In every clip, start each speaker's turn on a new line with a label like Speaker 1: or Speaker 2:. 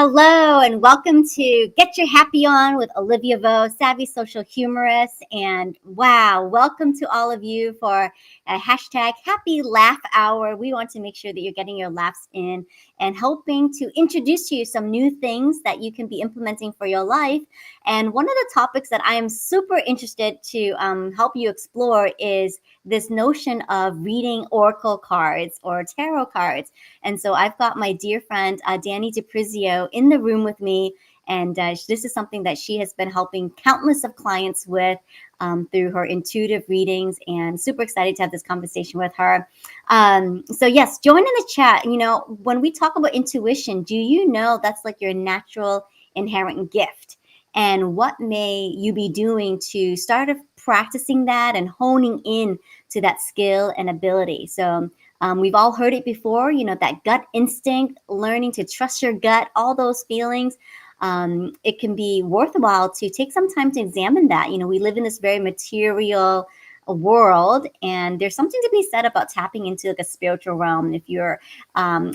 Speaker 1: Hello and welcome to Get Your Happy On with Olivia Vo, Savvy Social Humorist. And wow, welcome to all of you for a hashtag Happy Laugh Hour. We want to make sure that you're getting your laughs in and helping to introduce to you some new things that you can be implementing for your life. And one of the topics that I am super interested to help you explore is this notion of reading oracle cards or tarot cards. And so I've got my dear friend, Dani Di'Prizio, in the room with me. And this is something that she has been helping countless of clients with through her intuitive readings, and super excited to have this conversation with her. So yes, join in the chat. You know, when we talk about intuition, do you know that's like your natural inherent gift? And what may you be doing to start practicing that and honing in to that skill and ability? So we've all heard it before, you know, that gut instinct, learning to trust your gut, all those feelings. It can be worthwhile to take some time to examine that. You know, we live in this very material world, and there's something to be said about tapping into like a spiritual realm. If you're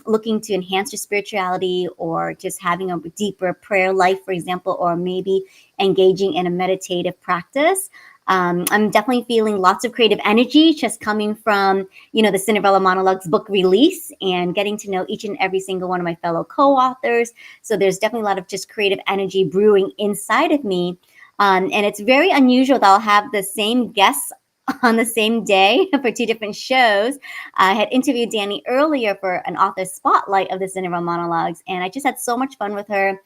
Speaker 1: looking to enhance your spirituality, or just having a deeper prayer life, for example, or maybe engaging in a meditative practice. I'm definitely feeling lots of creative energy just coming from, you know, the Cinderella Monologues book release and getting to know each and every single one of my fellow co-authors. So there's definitely a lot of just creative energy brewing inside of me. And it's very unusual that I'll have the same guests on the same day for two different shows. I had interviewed Dani earlier for an author spotlight of the Cinderella Monologues, and I just had so much fun with her.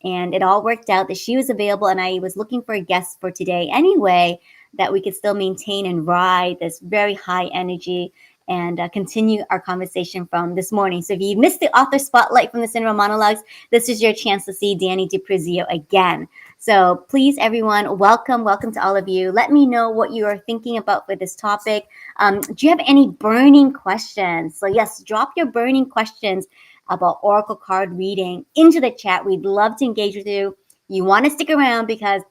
Speaker 1: And it all worked out that she was available, and I was looking for a guest for today anyway, that we could still maintain and ride this very high energy and continue our conversation from this morning. So if you missed the author spotlight from the Cinderella Monologues, this is your chance to see Dani Di'Prizio again. So please, everyone, welcome to all of you. Let me know what you are thinking about for this topic. Do you have any burning questions? So yes, drop your burning questions about oracle card reading into the chat. We'd love to engage with you. You want to stick around because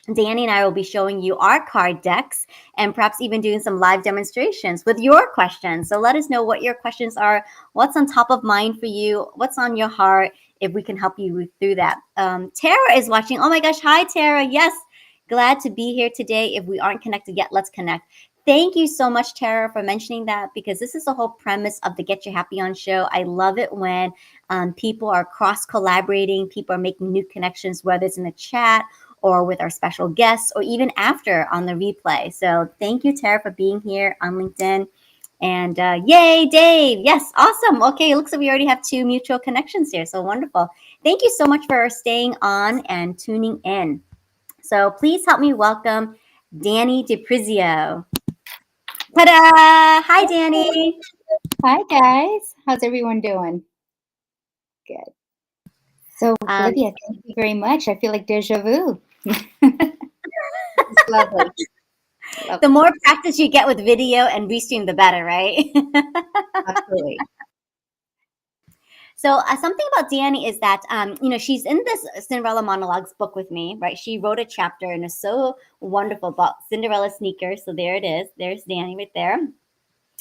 Speaker 1: Dani and I will be showing you our card decks and perhaps even doing some live demonstrations with your questions. So let us know what your questions are, what's on top of mind for you, what's on your heart, if we can help you through that. Tara is watching. Oh my gosh. Hi, Tara. Yes. Glad to be here today. If we aren't connected yet, let's connect. Thank you so much, Tara, for mentioning that, because this is the whole premise of the Get Your Happy On show. I love it when people are cross-collaborating, people are making new connections, whether it's in the chat or with our special guests, or even after on the replay. So thank you, Tara, for being here on LinkedIn. And yay, Dave. Yes, awesome. Okay, it looks like we already have two mutual connections here. So wonderful. Thank you so much for staying on and tuning in. So please help me welcome Dani Di'Prizio. Ta-da! Hi, Dani.
Speaker 2: Hi, guys. How's everyone doing? Good. So, Olivia, thank you very much. I feel like deja vu. It's lovely.
Speaker 1: The more practice you get with video and restream, the better, right?
Speaker 2: Absolutely.
Speaker 1: So something about Dani is that, you know, she's in this Cinderella Monologues book with me, right? She wrote a chapter and it's so wonderful about Cinderella sneakers. So there it is. There's Dani right there.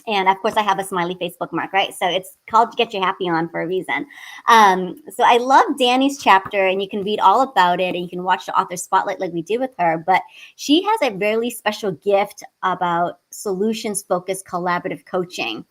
Speaker 1: And of course, I have a smiley face bookmark, right? So it's called Get Your Happy On for a reason. So I love Dani's chapter, and you can read all about it, and you can watch the author spotlight like we did with her. But she has a really special gift about solutions-focused collaborative coaching.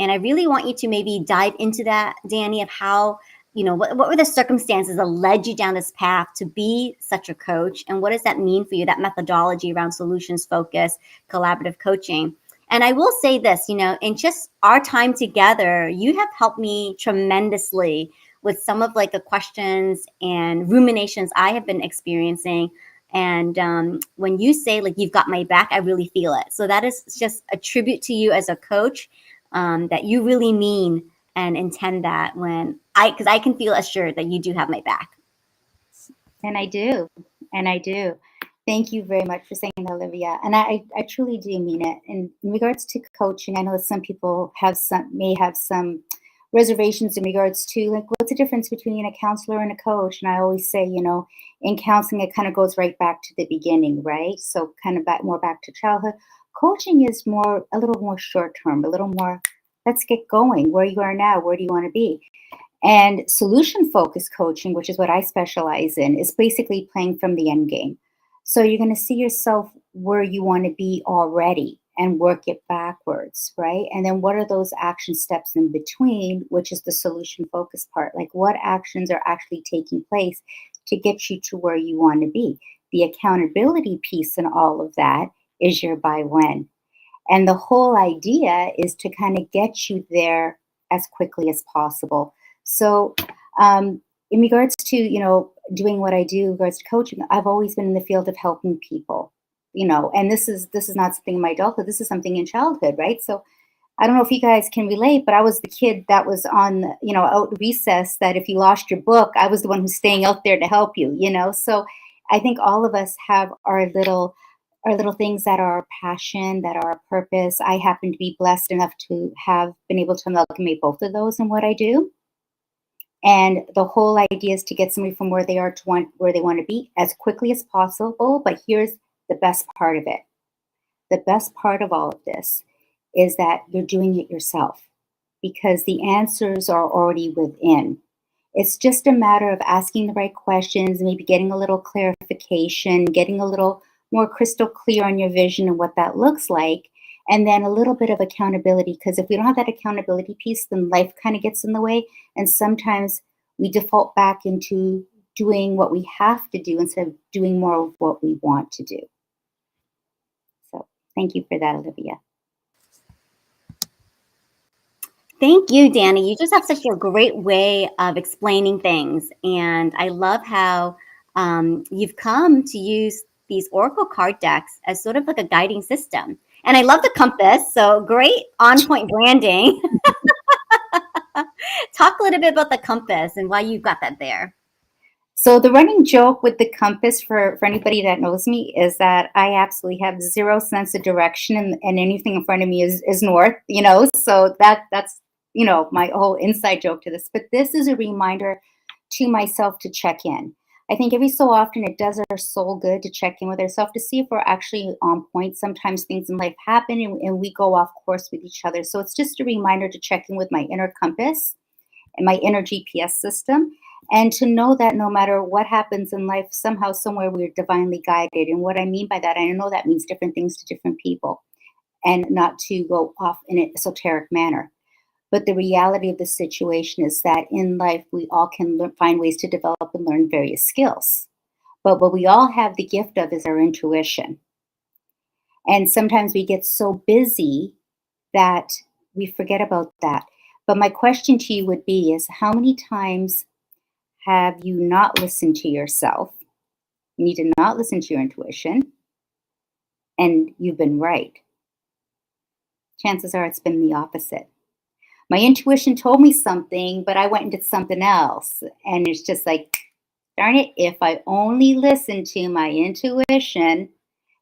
Speaker 1: And I really want you to maybe dive into that, Dani, of how, you know, what were the circumstances that led you down this path to be such a coach? And what does that mean for you, that methodology around solutions-focused collaborative coaching? And I will say this, you know, in just our time together, you have helped me tremendously with some of like the questions and ruminations I have been experiencing. And when you say like, you've got my back, I really feel it. So that is just a tribute to you as a coach, that you really mean and intend that because I can feel assured that you do have my back.
Speaker 2: And I do. And I do. Thank you very much for saying that, Olivia. And I truly do mean it. And in regards to coaching, I know that some people may have some reservations in regards to like, what's the difference between a counselor and a coach? And I always say, you know, in counseling, it kind of goes right back to the beginning, right? So kind of more back to childhood. Coaching is a little more short term, a little more, let's get going. Where you are now, where do you want to be? And solution focused coaching, which is what I specialize in, is basically playing from the end game. So you're going to see yourself where you want to be already and work it backwards, right? And then what are those action steps in between, which is the solution focused part? Like what actions are actually taking place to get you to where you want to be? The accountability piece in all of that is your by when. And the whole idea is to kind of get you there as quickly as possible. So, in regards to doing what I do in regards to coaching, I've always been in the field of helping people. And this is not something in my adulthood. This is something in childhood, right? So I don't know if you guys can relate, but I was the kid that was on, out recess, that if you lost your book, I was the one who's staying out there to help you. So I think all of us have our little things that are our passion, that are our purpose. I happen to be blessed enough to have been able to amalgamate both of those in what I do. And the whole idea is to get somebody from where they are to where they want to be as quickly as possible. But here's the best part of it. The best part of all of this is that you're doing it yourself, because the answers are already within. It's just a matter of asking the right questions, maybe getting a little clarification, getting a little more crystal clear on your vision and what that looks like, and then a little bit of accountability. Because if we don't have that accountability piece, then life kind of gets in the way. And sometimes we default back into doing what we have to do instead of doing more of what we want to do. So thank you for that, Olivia.
Speaker 1: Thank you, Dani. You just have such a great way of explaining things. And I love how you've come to use these Oracle card decks as sort of like a guiding system. And I love the compass. So great on point branding. Talk a little bit about the compass and why you got that there.
Speaker 2: So the running joke with the compass for anybody that knows me is that I absolutely have zero sense of direction, and anything in front of me is north, so that's my whole inside joke to this. But this is a reminder to myself to check in. I think every so often it does our soul good to check in with ourselves to see if we're actually on point. Sometimes things in life happen and we go off course with each other. So it's just a reminder to check in with my inner compass and my inner GPS system, and to know that no matter what happens in life, somehow, somewhere, we're divinely guided. And what I mean by that, I know that means different things to different people, and not to go off in an esoteric manner. But the reality of the situation is that in life, we all can find ways to develop and learn various skills. But what we all have the gift of is our intuition. And sometimes we get so busy that we forget about that. But my question to you would be is, how many times have you not listened to yourself? You need to not listen to your intuition, and you've been right. Chances are it's been the opposite. My intuition told me something, but I went and did something else. And it's just like, darn it, if I only listened to my intuition.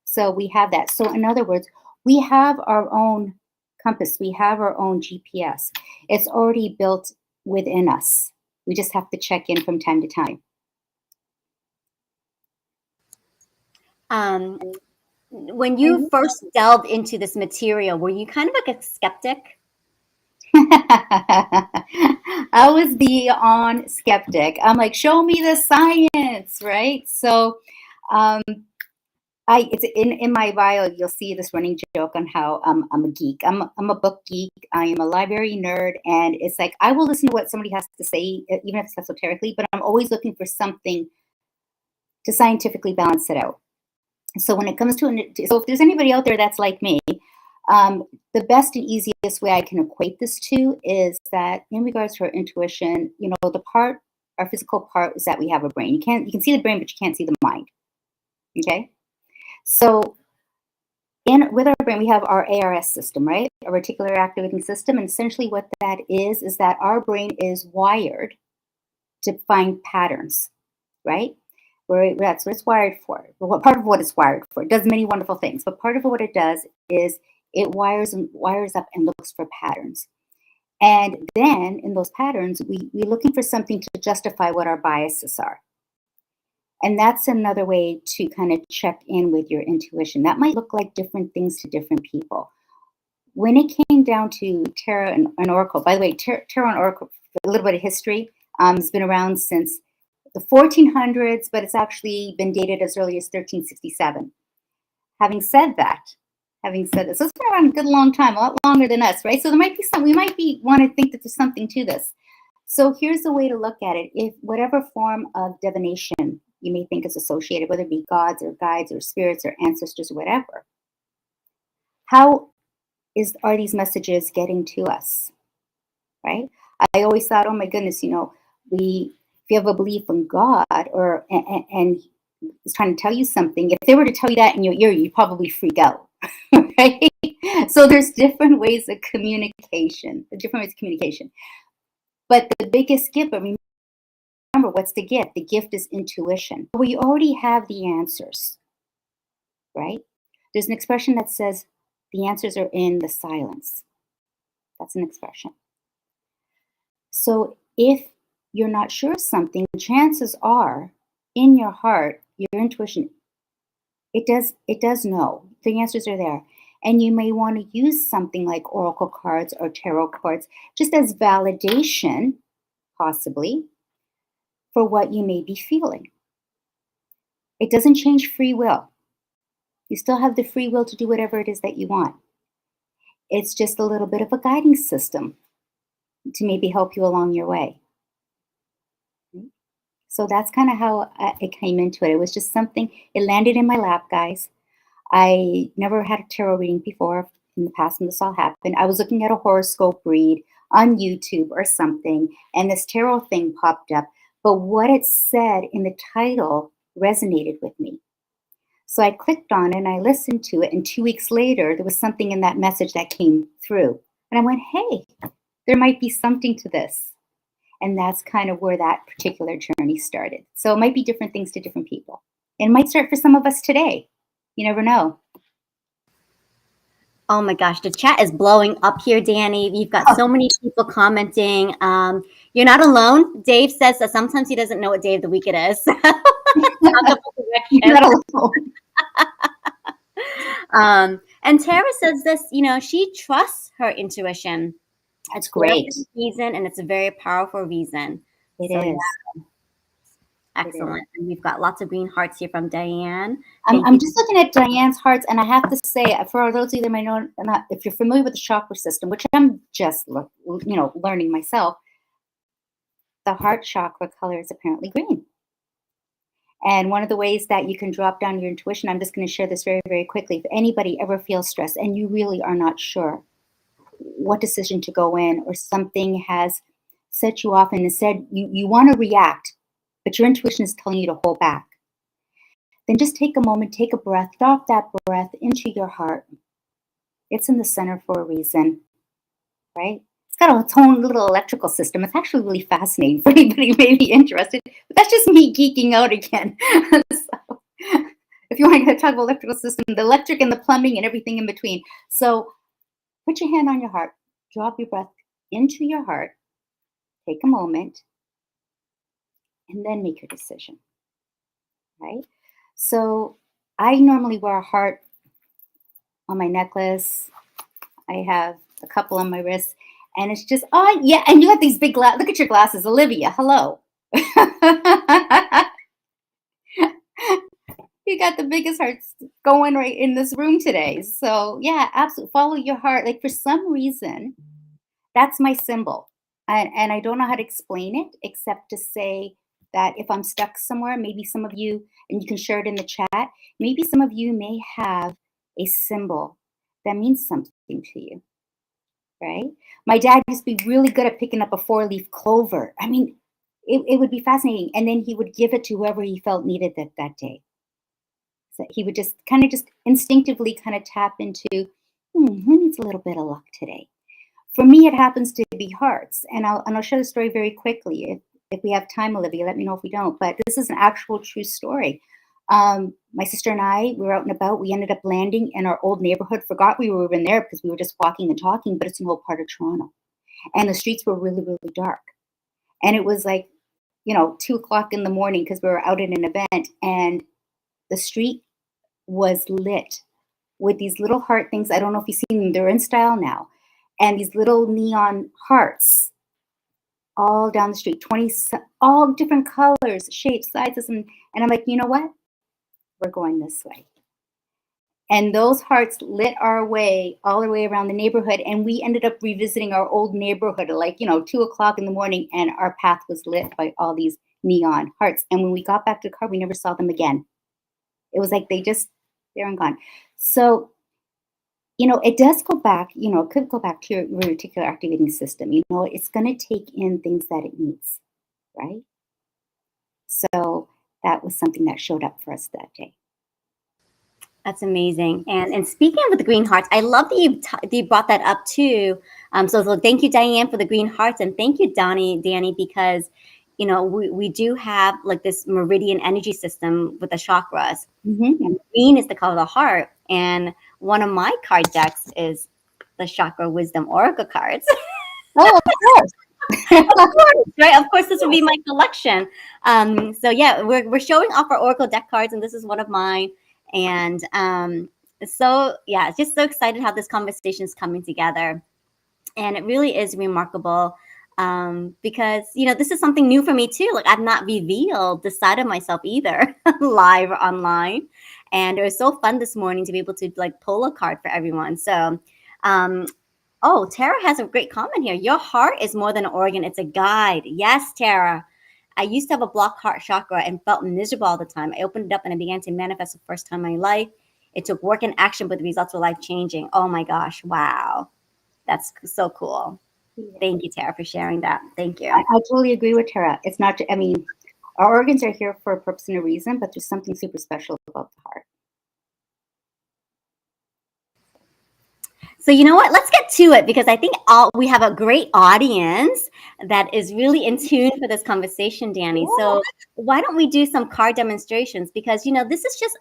Speaker 2: So we have that. So in other words, we have our own compass. We have our own GPS. It's already built within us. We just have to check in from time to time.
Speaker 1: When you first delved into this material, were you kind of like a skeptic?
Speaker 2: I was beyond skeptic. I'm like, show me the science, right? So it's in my bio, you'll see this running joke on how I'm a geek. I'm a book geek. I am a library nerd, and it's like I will listen to what somebody has to say, even if it's esoterically. But I'm always looking for something to scientifically balance it out. So when it comes to so if there's anybody out there that's like me, the best and easiest way I can equate this to is that in regards to our intuition, our physical part is that we have a brain. You can see the brain, but you can't see the mind. Okay. So with our brain, we have our ARS system, right? A reticular activating system. And essentially what that is that our brain is wired to find patterns, right? That's what it's wired for. Part of what it's wired for. It does many wonderful things, but part of what it does is it wires up and looks for patterns. And then in those patterns, we're looking for something to justify what our biases are. And that's another way to kind of check in with your intuition. That might look like different things to different people. When it came down to tarot and oracle, by the way, tarot and oracle, a little bit of history. It's been around since the 1400s, but it's actually been dated as early as 1367. Having said this, so it's been around a good long time, a lot longer than us, right? So there might be we might want to think that there's something to this. So here's a way to look at it. If whatever form of divination you may think is associated, whether it be gods or guides or spirits or ancestors or whatever, how are these messages getting to us, right? I always thought, oh my goodness, if you have a belief in God and is trying to tell you something, if they were to tell you that in your ear, you'd probably freak out, right? So there's different ways of communication, But the biggest gift, remember, what's the gift? The gift is intuition. We already have the answers, right? There's an expression that says the answers are in the silence. That's an expression. So if you're not sure of something, chances are in your heart, your intuition, it does know. The answers are there. And you may want to use something like oracle cards or tarot cards just as validation, possibly, for what you may be feeling. It doesn't change free will. You still have the free will to do whatever it is that you want. It's just a little bit of a guiding system to maybe help you along your way. So that's kind of how I came into it. It was just something, it landed in my lap, guys. I never had a tarot reading before in the past when this all happened. I was looking at a horoscope read on YouTube or something, and this tarot thing popped up. But what it said in the title resonated with me. So I clicked on it and I listened to it, and 2 weeks later, there was something in that message that came through. And I went, hey, there might be something to this. And that's kind of where that particular journey started. So it might be different things to different people. And it might start for some of us today. You never know.
Speaker 1: Oh my gosh, the chat is blowing up here, Dani. You've got so many people commenting. You're not alone. Dave says that sometimes he doesn't know what day of the week it is.
Speaker 2: You're not alone.
Speaker 1: And Tara says this, she trusts her intuition.
Speaker 2: That's great.
Speaker 1: Reason, and it's a very powerful reason.
Speaker 2: It is.
Speaker 1: Yeah. Excellent. And we've got lots of green hearts here from Diane.
Speaker 2: I'm just looking at Diane's hearts, and I have to say, for those of you that might know, if you're familiar with the chakra system, which I'm just learning myself, the heart chakra color is apparently green. And one of the ways that you can drop down your intuition, I'm just going to share this very, very quickly. If anybody ever feels stressed and you really are not sure what decision to go in, or something has set you off and instead you want to react, but your intuition is telling you to hold back, then just take a moment, take a breath, drop that breath into your heart. It's in the center for a reason, right? It's got its own little electrical system. It's actually really fascinating for anybody who may be interested. But that's just me geeking out again. So, if you want to talk about electrical system, the electric and the plumbing and everything in between. So put your hand on your heart, drop your breath into your heart, take a moment, and then make your decision, right? So I normally wear a heart on my necklace. I have a couple on my wrists, and it's just, oh yeah, and you got these big glasses. Look at your glasses, Olivia, hello. You got the biggest hearts going right in this room today. So yeah, absolutely, follow your heart. Like, for some reason, that's my symbol. And I don't know how to explain it except to say that if I'm stuck somewhere, maybe some of you, and you can share it in the chat, maybe some of you may have a symbol that means something to you, right? My dad used to be really good at picking up a 4-leaf clover. I mean, it would be fascinating. And then he would give it to whoever he felt needed it that day. So he would just instinctively tap into, who needs a little bit of luck today? For me, it happens to be hearts. And I'll share the story very quickly. If we have time, Olivia, let me know if we don't. But this is an actual true story. My sister and I, we were out and about. We ended up landing in our old neighborhood. Forgot we were even there because we were just walking and talking, but it's an old part of Toronto. And the streets were really, really dark. And it was like, 2 o'clock in the morning because we were out at an event. And the street was lit with these little heart things. I don't know if you've seen them. They're in style now. And these little neon hearts all down the street, 20, all different colors, shapes, sizes. And I'm like, you know what? We're going this way. And those hearts lit our way all the way around the neighborhood. And we ended up revisiting our old neighborhood at like, 2 o'clock in the morning. And our path was lit by all these neon hearts. And when we got back to the car, we never saw them again. It was like they're gone. So, it does go back, it could go back to your reticular activating system. It's going to take in things that it needs, right? So that was something that showed up for us that day.
Speaker 1: That's amazing. And speaking of the green hearts, I love that you brought that up too. So thank you, Diane, for the green hearts, and thank you, Dani, because we do have like this meridian energy system with the chakras.
Speaker 2: Mm-hmm.
Speaker 1: And green is the color of the heart, and one of my card decks is the Chakra Wisdom Oracle cards.
Speaker 2: Oh, of course.
Speaker 1: Of course, right? Of course, this would be my collection. So yeah, we're showing off our Oracle deck cards, and this is one of mine. And so yeah, just so excited how this conversation is coming together, and it really is remarkable because this is something new for me too. Like I've not revealed this side of myself either, live or online, and it was so fun this morning to be able to like pull a card for everyone. So. Oh, Tara has a great comment here. Your heart is more than an organ, it's a guide. Yes, Tara. I used to have a blocked heart chakra and felt miserable all the time. I opened it up and I began to manifest the first time in my life. It took work and action, but the results were life-changing. Oh my gosh, wow. That's so cool. Thank you, Tara, for sharing that. Thank you.
Speaker 2: I totally agree with Tara. It's not, our organs are here for a purpose and a reason, but there's something super special about the heart.
Speaker 1: So you know what? Let's get to it because I think we have a great audience that is really in tune for this conversation, Dani. Yeah. So why don't we do some card demonstrations? Because this is just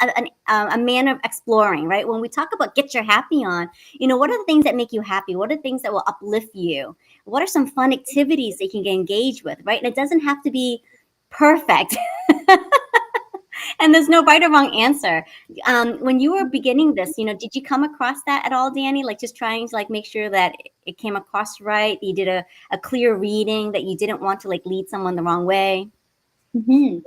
Speaker 1: a manner of exploring, right? When we talk about get your happy on, what are the things that make you happy? What are the things that will uplift you? What are some fun activities that you can get engaged with, right? And it doesn't have to be perfect. And there's no right or wrong answer. When you were beginning this, did you come across that at all, Dani? Like just trying to like make sure that it came across right. You did a clear reading, that you didn't want to like lead someone the wrong way.
Speaker 2: Mm-hmm.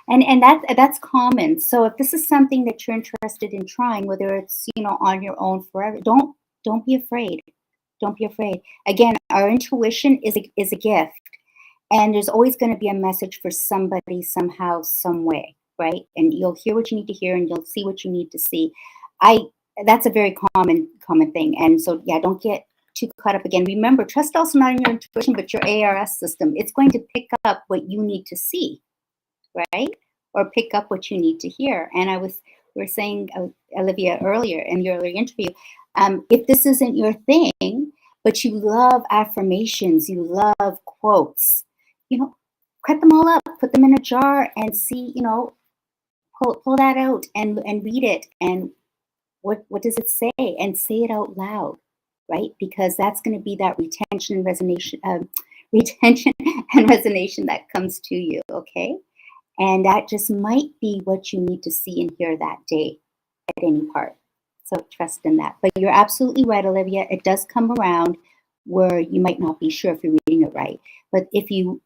Speaker 2: And that's common. So if this is something that you're interested in trying, whether it's on your own forever, don't be afraid. Don't be afraid. Again, our intuition is a gift, and there's always going to be a message for somebody somehow, some way. Right? And you'll hear what you need to hear and you'll see what you need to see. That's a very common thing. And so, yeah, don't get too caught up again. Remember, trust also not in your intuition, but your ARS system. It's going to pick up what you need to see, right? Or pick up what you need to hear. And we were saying, Olivia, earlier in your earlier interview, if this isn't your thing, but you love affirmations, you love quotes, cut them all up, put them in a jar and see, pull that out and read it. And what does it say? And say it out loud, right? Because that's going to be that retention and resonation that comes to you, okay? And that just might be what you need to see and hear that day at any part. So trust in that. But you're absolutely right, Olivia. It does come around where you might not be sure if you're reading it right. But if you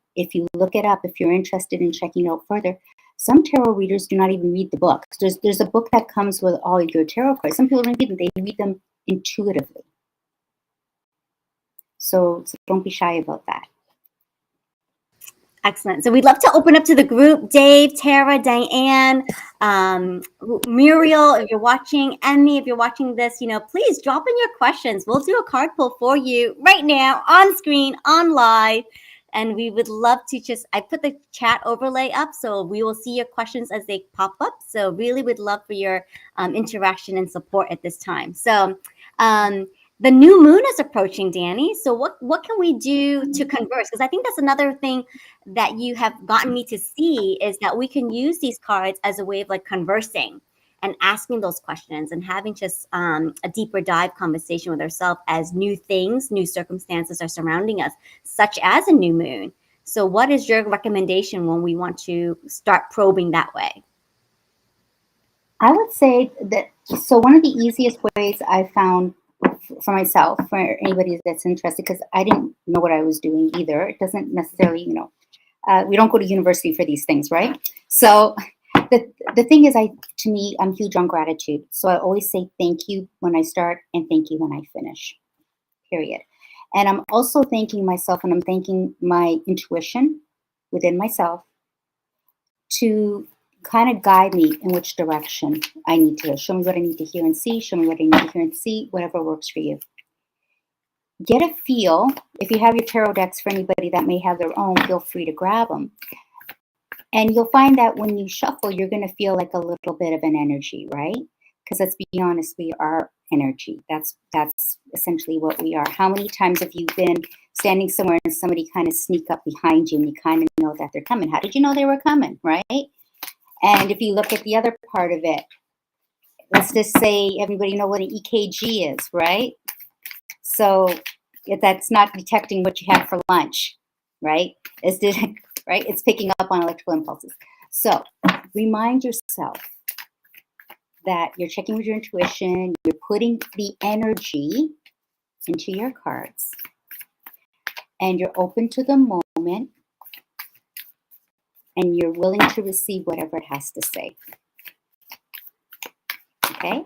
Speaker 2: look it up, if you're interested in checking out further, some tarot readers do not even read the book. There's a book that comes with all your tarot cards. Some people don't read them. They read them intuitively. So don't be shy about that.
Speaker 1: Excellent. So we'd love to open up to the group. Dave, Tara, Diane, Muriel, if you're watching, Emmy, if you're watching this, please drop in your questions. We'll do a card pull for you right now on screen, on live. And we would love to I put the chat overlay up, so we will see your questions as they pop up. So really would love for your interaction and support at this time. So the new moon is approaching, Dani. So what can we do to converse? Because I think that's another thing that you have gotten me to see is that we can use these cards as a way of like conversing and asking those questions and having just a deeper dive conversation with ourselves as new things, new circumstances are surrounding us, such as a new moon. So what is your recommendation when we want to start probing that way?
Speaker 2: I would say that, so one of the easiest ways I found for myself, for anybody that's interested, because I didn't know what I was doing either. It doesn't necessarily, we don't go to university for these things, right? So the thing is, to me, I'm huge on gratitude. So I always say thank you when I start and thank you when I finish, period. And I'm also thanking myself, and I'm thanking my intuition within myself to kind of guide me in which direction I need to go. Show me what I need to hear and see. Show me what I need to hear and see, whatever works for you. Get a feel. If you have your tarot decks, for anybody that may have their own, feel free to grab them. And you'll find that when you shuffle, you're going to feel like a little bit of an energy, right? Because let's be honest, we are energy. That's essentially what we are. How many times have you been standing somewhere and somebody kind of sneak up behind you and you kind of know that they're coming? How did you know they were coming, right? And if you look at the other part of it, let's just say everybody know what an EKG is, right? So if that's not detecting what you have for lunch, right? Right? It's picking up on electrical impulses. So remind yourself that you're checking with your intuition, you're putting the energy into your cards, and you're open to the moment, and you're willing to receive whatever it has to say. Okay?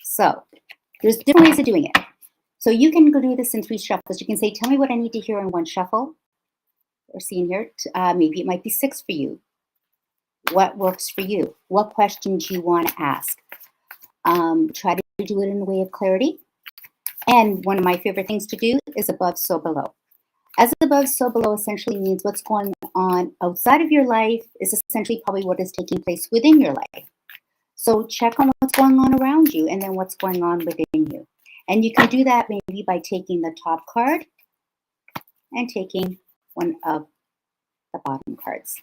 Speaker 2: So there's different ways of doing it. So you can go do this in 3 shuffles. You can say, tell me what I need to hear in 1 shuffle, or see in here. Maybe it might be 6 for you. What works for you? What questions you want to ask? Try to do it in a way of clarity. And one of my favorite things to do is above, so below. As above, so below essentially means what's going on outside of your life is essentially probably what is taking place within your life. So check on what's going on around you and then what's going on within you. And you can do that maybe by taking the top card and taking one of the bottom cards.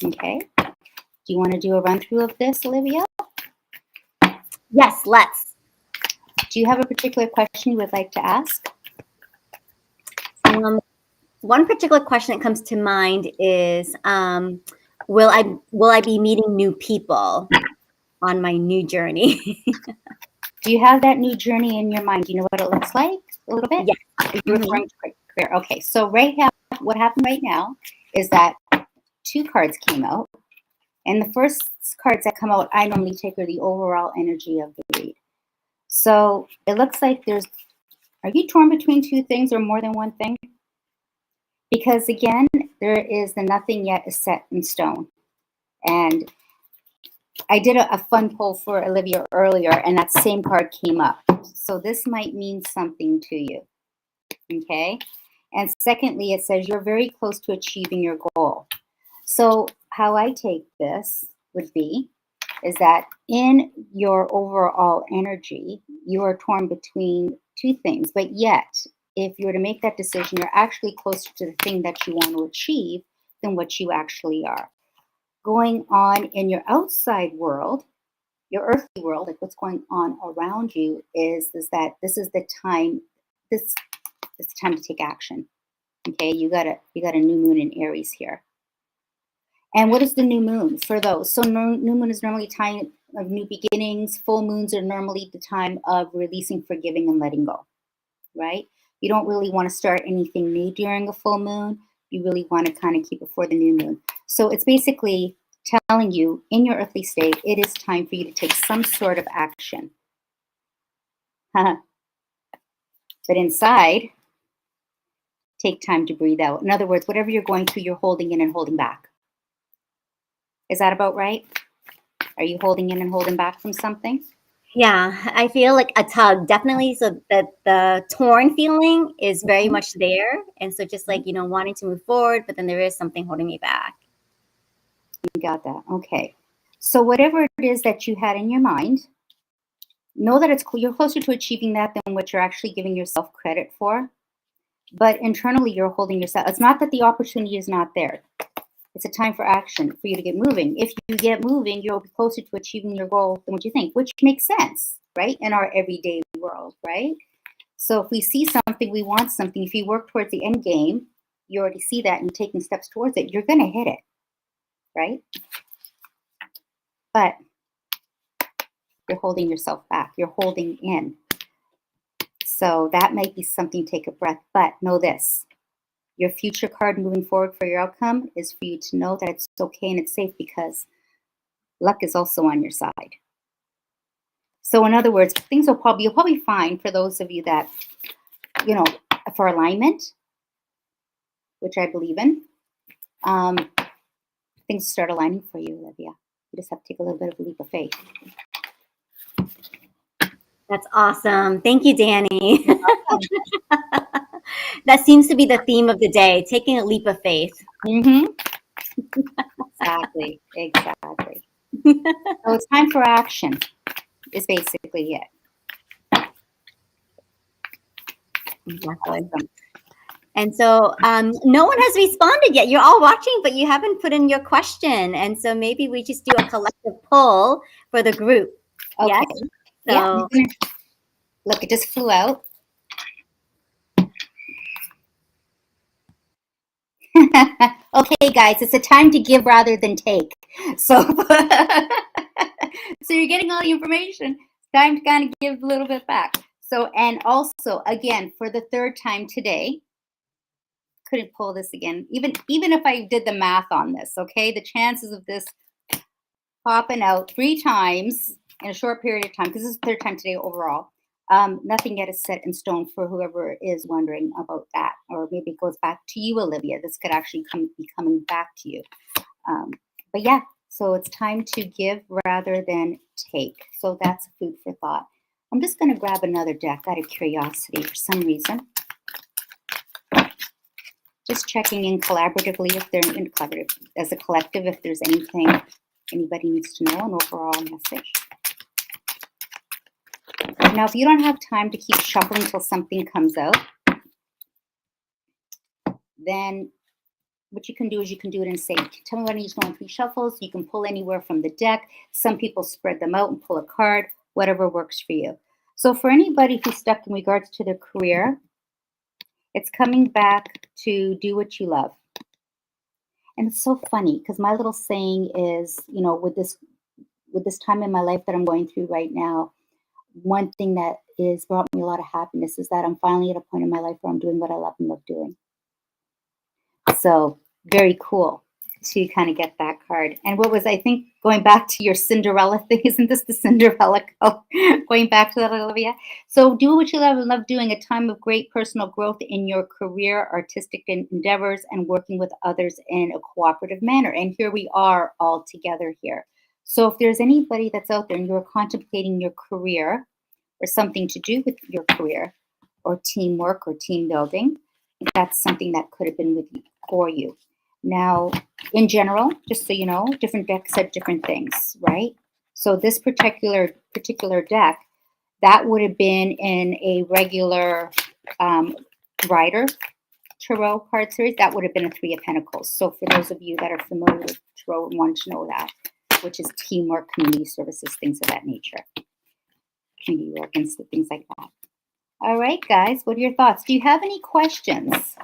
Speaker 2: Okay? Do you want to do a run through of this, Olivia?
Speaker 1: Yes, let's.
Speaker 2: Do you have a particular question you would like to ask?
Speaker 1: One particular question that comes to mind is, will I be meeting new people on my new journey?
Speaker 2: Do you have that new journey in your mind? Do you know what it looks like a little bit?
Speaker 1: Yeah.
Speaker 2: You're referring to career. Okay, so what happened right now is that 2 cards came out. And the first cards that come out, I normally take are the overall energy of the read. So it looks like are you torn between 2 things or more than one thing? Because again, there is the nothing yet is set in stone. And I did a fun poll for Olivia earlier, and that same card came up. So this might mean something to you, okay? And secondly, it says you're very close to achieving your goal. So how I take this would be, is that in your overall energy, you are torn between 2 things, but yet, if you were to make that decision, you're actually closer to the thing that you want to achieve than what you actually are. Going on in your outside world, your earthly world, like what's going on around you, is that this is the time, it's the time to take action. Okay, you got a new moon in Aries here. And what is the new moon for those? So new moon is normally time of new beginnings. Full moons are normally the time of releasing, forgiving, and letting go, right? You don't really want to start anything new during a full moon. You really want to kind of keep it for the new moon. So it's basically telling you in your earthly state, it is time for you to take some sort of action. But inside, take time to breathe out. In other words, whatever you're going through, you're holding in and holding back. Is that about right? Are you holding in and holding back from something?
Speaker 1: Yeah, I feel like a tug, definitely. So the torn feeling is very much there. And so just like, wanting to move forward, but then there is something holding me back.
Speaker 2: You got that. Okay. So whatever it is that you had in your mind, know that you're closer to achieving that than what you're actually giving yourself credit for. But internally, you're holding yourself. It's not that the opportunity is not there. It's a time for action, for you to get moving. If you get moving, you'll be closer to achieving your goal than what you think, which makes sense, right? In our everyday world, right? So if we see something, we want something, if you work towards the end game, you already see that and you're taking steps towards it, you're going to hit it, right? But you're holding yourself back. You're holding in. So that might be something to take a breath. But know this. Your future card moving forward for your outcome is for you to know that it's okay and it's safe, because luck is also on your side. So in other words, things you'll probably find, for those of you that, for alignment, which I believe in, things start aligning for you, Olivia. You just have to take a little bit of a leap of faith.
Speaker 1: That's awesome. Thank you, Dani. That seems to be the theme of the day, taking a leap of faith.
Speaker 2: Mm-hmm. Exactly. So it's time for action, is basically it.
Speaker 1: Exactly. Awesome. And so no one has responded yet. You're all watching, but you haven't put in your question. And so maybe we just do a collective poll for the group.
Speaker 2: Okay.
Speaker 1: Yes? So,
Speaker 2: yeah. Look, it just flew out. Okay, guys, it's a time to give rather than take. So, so you're getting all the information. It's time to kind of give a little bit back. So, and also, again, for the third time today, couldn't pull this again. Even if I did the math on this, okay, the chances of this popping out 3 times in a short period of time, because this is the third time today overall. Nothing yet is set in stone for whoever is wondering about that, or maybe it goes back to you, Olivia. This could actually be coming back to you. But yeah, so it's time to give rather than take. So that's food for thought. I'm just going to grab another deck out of curiosity for some reason. Just checking in collaboratively, if they're in collaborative as a collective, if there's anything anybody needs to know, an overall message. Now, if you don't have time to keep shuffling until something comes out, then what you can do is you can do it in sync. Tell me when you just want 3 shuffles. You can pull anywhere from the deck. Some people spread them out and pull a card, whatever works for you. So for anybody who's stuck in regards to their career, it's coming back to do what you love. And it's so funny because my little saying is, with this time in my life that I'm going through right now, one thing that is brought me a lot of happiness is that I'm finally at a point in my life where I'm doing what I love and love doing. So very cool to kind of get that card. And what was, I think, going back to your Cinderella thing, isn't this the Cinderella code? Going back to that, Olivia. So do what you love and love doing, a time of great personal growth in your career, artistic endeavors, and working with others in a cooperative manner. And here we are all together here. So if there's anybody that's out there and you're contemplating your career or something to do with your career or teamwork or team building, that's something that could have been with you, for you. Now, in general, just so you know, different decks said different things, right? So this particular deck, that would have been in a regular Rider Tarot card series, that would have been a 3 of Pentacles. So for those of you that are familiar with Tarot and want to know that, which is teamwork, community services, things of that nature. Community work and things like that. All right, guys, what are your thoughts? Do you have any questions?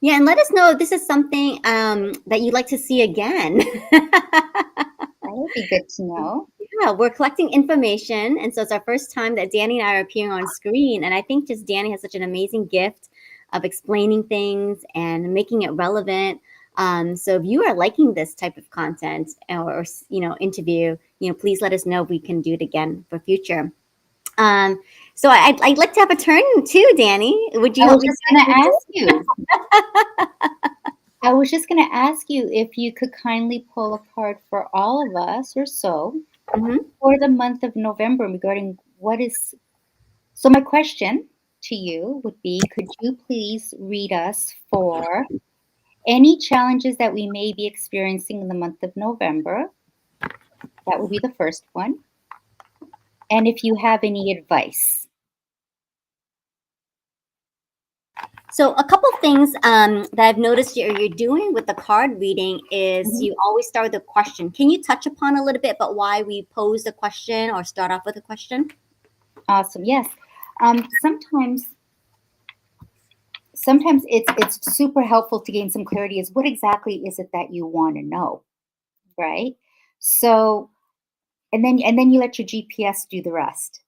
Speaker 1: yeah, and let us know if this is something that you'd like to see again.
Speaker 2: That would be good to know.
Speaker 1: Yeah, we're collecting information, and so it's our first time that Dani and I are appearing on screen, and I think just Dani has such an amazing gift of explaining things and making it relevant. So if you are liking this type of content or interview, please let us know if we can do it again for future. So I'd like to have a turn too, Dani. Would you?
Speaker 2: I was just going to ask you. I was just going to ask you if you could kindly pull a card for all of us or so for the month of November regarding what is. So my question to you would be, could you please read us for any challenges that we may be experiencing in the month of November? That would be the first one. And if you have any advice.
Speaker 1: So a couple things that I've noticed you're doing with the card reading is you always start with a question. Can you touch upon a little bit about why we pose the question or start off with a question?
Speaker 2: Awesome. Yes. Sometimes it's super helpful to gain some clarity is what exactly is it that you want to know, right? So and then you let your GPS do the rest.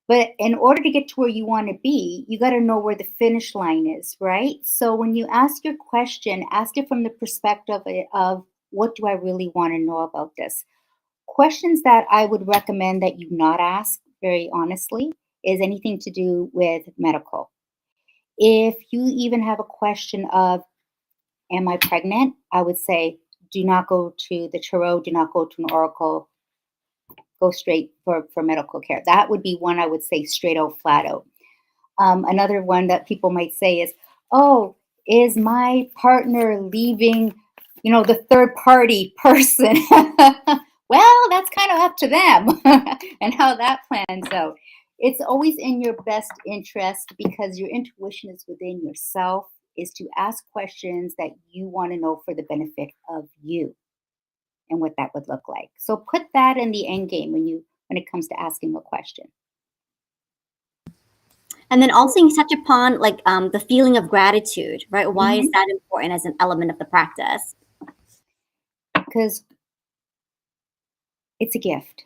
Speaker 2: But in order to get to where you want to be, you got to know where the finish line is, right? So when you ask your question, ask it from the perspective of what do I really want to know about this? Questions that I would recommend that you not ask, very honestly, is anything to do with medical. If you even have a question of, am I pregnant? I would say, do not go to the tarot, do not go to an oracle, go straight for medical care. That would be one I would say straight out, flat out. Another one that people might say is, oh, is my partner leaving, the third party person? Well, that's kind of up to them and how that plans out. It's always in your best interest, because your intuition is within yourself, is to ask questions that you want to know for the benefit of you and what that would look like. So put that in the end game when it comes to asking a question.
Speaker 1: And then also you touch upon like the feeling of gratitude, right? Why is
Speaker 2: Mhm.
Speaker 1: that important as an element of the practice?
Speaker 2: Because it's a gift.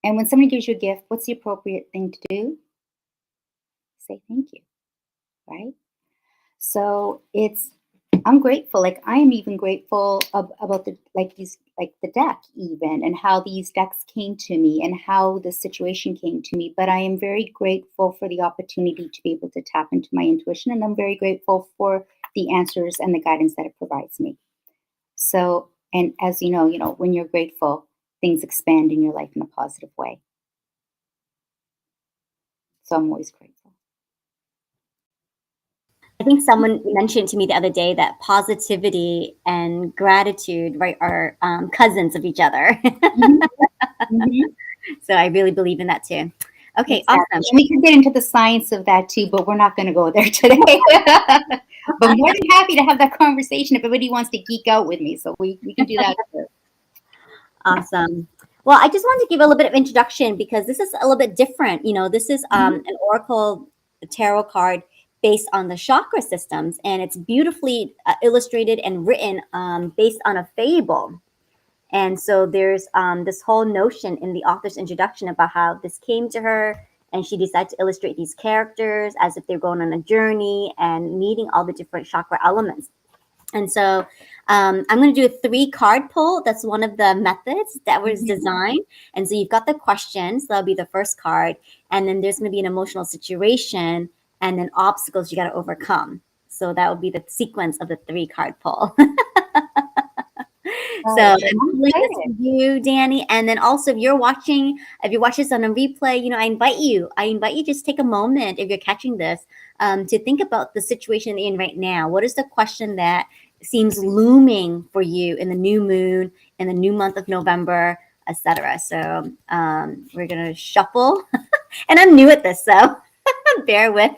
Speaker 2: And when somebody gives you a gift, what's the appropriate thing to do? Say thank you, right? So I'm grateful. Like, I am even grateful about the deck even, and how these decks came to me and how the situation came to me. But I am very grateful for the opportunity to be able to tap into my intuition, and I'm very grateful for the answers and the guidance that it provides me. So, and as you know, when you're grateful, things expand in your life in a positive way. So I'm always grateful.
Speaker 1: I think someone mentioned to me the other day that positivity and gratitude, right, are cousins of each other.
Speaker 2: Mhm. Mhm.
Speaker 1: So I really believe in that too. Okay,
Speaker 2: Exactly.
Speaker 1: awesome.
Speaker 2: And we can get into the science of that too, but we're not going to go there today. But more than happy to have that conversation if anybody wants to geek out with me. So we can do that too.
Speaker 1: Awesome. Well, I just wanted to give a little bit of introduction because this is a little bit different. This is
Speaker 2: Mhm.
Speaker 1: an oracle tarot card based on the chakra systems, and it's beautifully illustrated and written based on a fable. And so there's this whole notion in the author's introduction about how this came to her, and she decided to illustrate these characters as if they're going on a journey and meeting all the different chakra elements. And so I'm going to do a 3-card pull. That's one of the methods that was
Speaker 2: Mhm.
Speaker 1: designed. And so you've got the questions. That'll be the first card. And then there's going to be an emotional situation and then obstacles you got to overcome. So that would be the sequence of the 3-card pull. So
Speaker 2: Right.
Speaker 1: I'm
Speaker 2: I'm
Speaker 1: pulling this
Speaker 2: excited.
Speaker 1: for you, Dani. And then also, if you're watching this on a replay, I invite you just take a moment if you're catching this to think about the situation you're in right now. What is the question that seems looming for you in the new moon, in the new month of November, etc. So we're gonna shuffle, and I'm new at this, so bear with.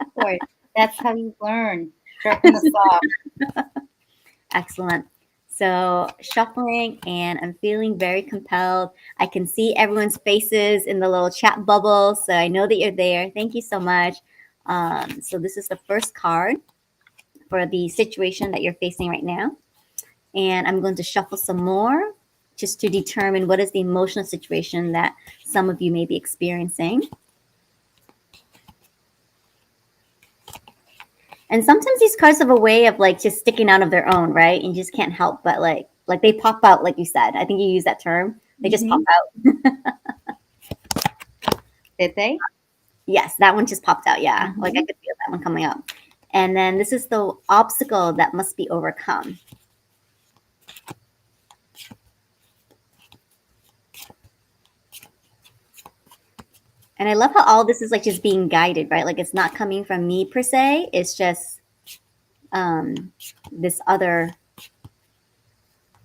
Speaker 2: Of course. That's how you learn. Sharpen the saw.
Speaker 1: Excellent. So shuffling, and I'm feeling very compelled. I can see everyone's faces in the little chat bubble, so I know that you're there. Thank you so much. So this is the first card for the situation that you're facing right now. And I'm going to shuffle some more just to determine what is the emotional situation that some of you may be experiencing. And sometimes these cards have a way of like just sticking out of their own, right? And you just can't help but like they pop out, like you said. I think you use that term. They just pop
Speaker 2: Mhm.
Speaker 1: out.
Speaker 2: Did they?
Speaker 1: Yes, that one just popped out. Yeah, like I
Speaker 2: Mhm.
Speaker 1: could feel that one coming up. And then this is the obstacle that must be overcome. And I love how all this is like just being guided, right? Like it's not coming from me per se. It's just this other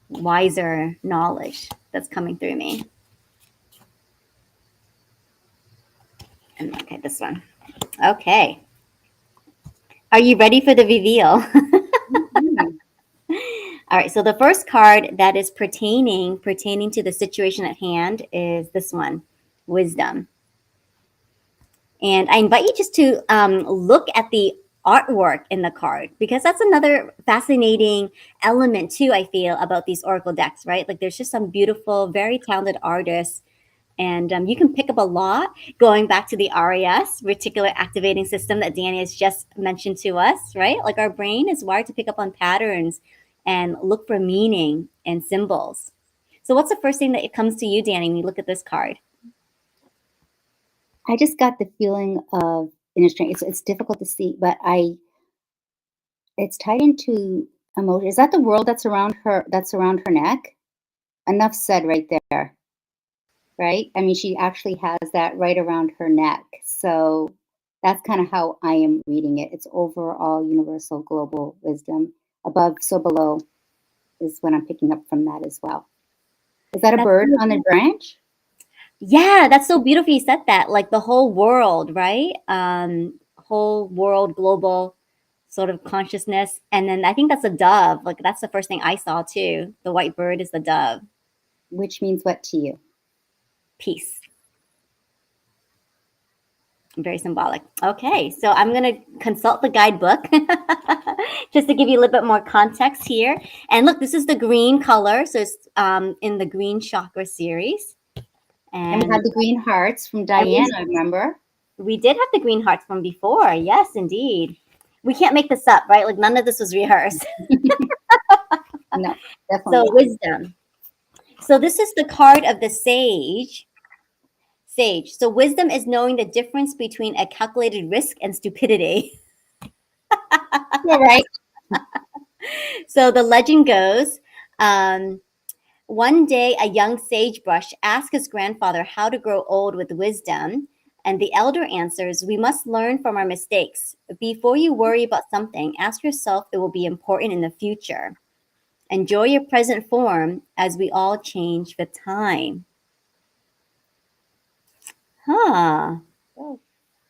Speaker 1: wiser knowledge that's coming through me. And okay, this one. Okay. Are you ready for the reveal?
Speaker 2: Mhm.
Speaker 1: All right. So the first card that is pertaining to the situation at hand is this one, wisdom. And I invite you just to look at the artwork in the card, because that's another fascinating element too, I feel, about these oracle decks, right? Like there's just some beautiful, very talented artists, and you can pick up a lot going back to the RAS, reticular activating system, that Danny has just mentioned to us, right? Like our brain is wired to pick up on patterns and look for meaning and symbols. So what's the first thing that comes to you, Danny, when you look at this card?
Speaker 2: I just got the feeling of inner strength. It's difficult to see, but it's tied into emotion. Is that the world that's around her? That's around her neck. Enough said right there. Right? I mean, she actually has that right around her neck. So that's kind of how I am reading it. It's overall universal global wisdom. Above, so below is what I'm picking up from that as well. Is that a
Speaker 1: That's
Speaker 2: bird
Speaker 1: so
Speaker 2: on the branch?
Speaker 1: Yeah, that's so beautiful you said that. Like the whole world, right? Whole world, global sort of consciousness. And then I think that's a dove. Like that's the first thing I saw too. The white bird is the dove.
Speaker 2: Which means what to you?
Speaker 1: Peace. Very symbolic. Okay, so I'm going to consult the guidebook just to give you a little bit more context here. And look, this is the green color. So it's in the green chakra series.
Speaker 2: And we have the green hearts from Diane, I remember.
Speaker 1: We did have the green hearts from before. Yes, indeed. We can't make this up, right? Like none of this was rehearsed.
Speaker 2: No, definitely.
Speaker 1: So wisdom. So this is the card of the sage. Sage. So wisdom is knowing the difference between a calculated risk and stupidity.
Speaker 2: You're right.
Speaker 1: So the legend goes, one day a young sagebrush asked his grandfather how to grow old with wisdom. And the elder answers, we must learn from our mistakes. Before you worry about something, ask yourself it will be important in the future. Enjoy your present form as we all change with time. Huh.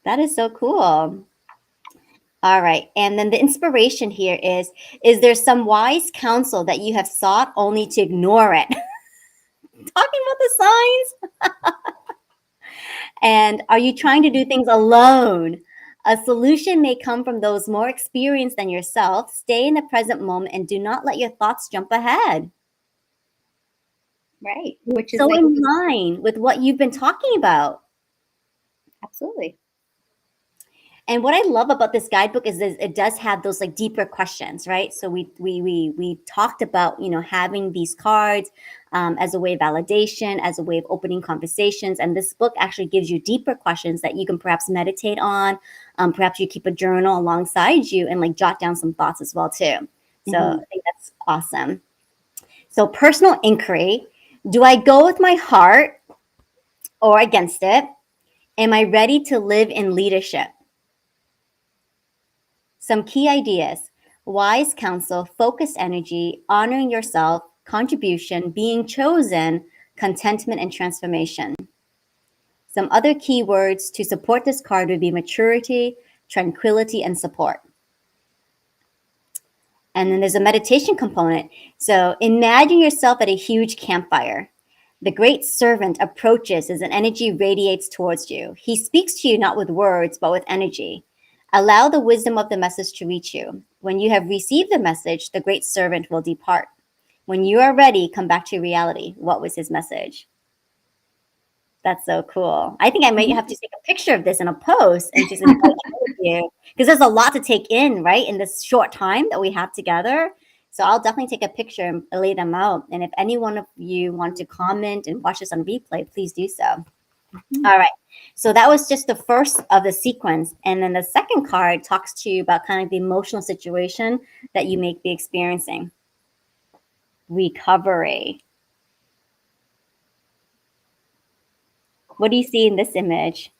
Speaker 1: That is so cool. All right. And then the inspiration here is there some wise counsel that you have sought only to ignore it? Talking about the signs. And are you trying to do things alone? A solution may come from those more experienced than yourself. Stay in the present moment and do not let your thoughts jump ahead.
Speaker 2: Right. Which is
Speaker 1: So
Speaker 2: like,
Speaker 1: in line with what you've been talking about.
Speaker 2: absolutely.
Speaker 1: And what I love about this guidebook is it does have those like deeper questions, right? So we talked about, you know, having these cards as a way of validation, as a way of opening conversations, and this book actually gives you deeper questions that you can perhaps meditate on. Perhaps you keep a journal alongside you and like jot down some thoughts as well too. So I think that's awesome. So personal inquiry: do I go with my heart or against it? Am I ready to live in leadership? Some key ideas: wise counsel, focused energy, honoring yourself, contribution, being chosen, contentment, and transformation. Some other key words to support this card would be maturity, tranquility, and support. And then there's a meditation component. So imagine yourself at a huge campfire. The great servant approaches as an energy radiates towards you. He speaks to you not with words, but with energy. Allow the wisdom of the message to reach you. When you have received the message, the great servant will depart. When you are ready, come back to reality. What was his message? That's so cool. I think I might have to take a picture of this in a post and just invite all of you, because there's a lot to take in, right, in this short time that we have together. So I'll definitely take a picture and lay them out. And if any one of you want to comment and watch this on replay, please do so. All right. So that was just the first of the sequence. And then the second card talks to you about kind of the emotional situation that you may be experiencing. Recovery. What do you see in this image?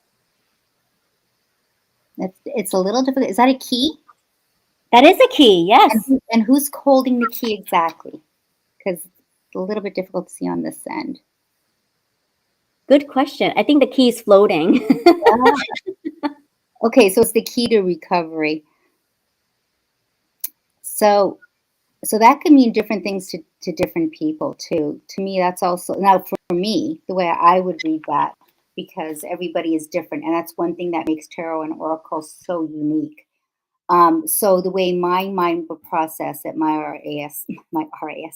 Speaker 2: It's a little difficult. Is that a key?
Speaker 1: That is a key, yes.
Speaker 2: And who's holding the key exactly? Because it's a little bit difficult to see on this end.
Speaker 1: Good question. I think the key is floating.
Speaker 2: Okay, so it's the key to recovery. So that can mean different things to different people too. To me, that's also, now for me, the way I would read that, because everybody is different. And that's one thing that makes tarot and oracle so unique. So the way my mind would process it, my RAS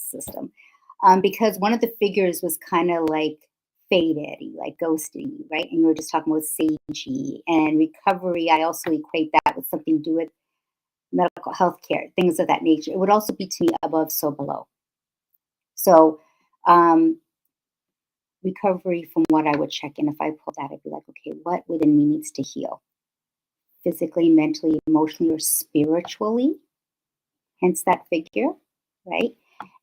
Speaker 2: system, because one of the figures was kind of like faded, like ghosty, right? And we were just talking about sagey and recovery. I also equate that with something to do with medical health care, things of that nature. It would also be to me above, so below. So um, recovery from what I would check in, if I pull that, I'd be like, okay, what within me needs to heal? Physically, mentally, emotionally, or spiritually? Hence that figure, right?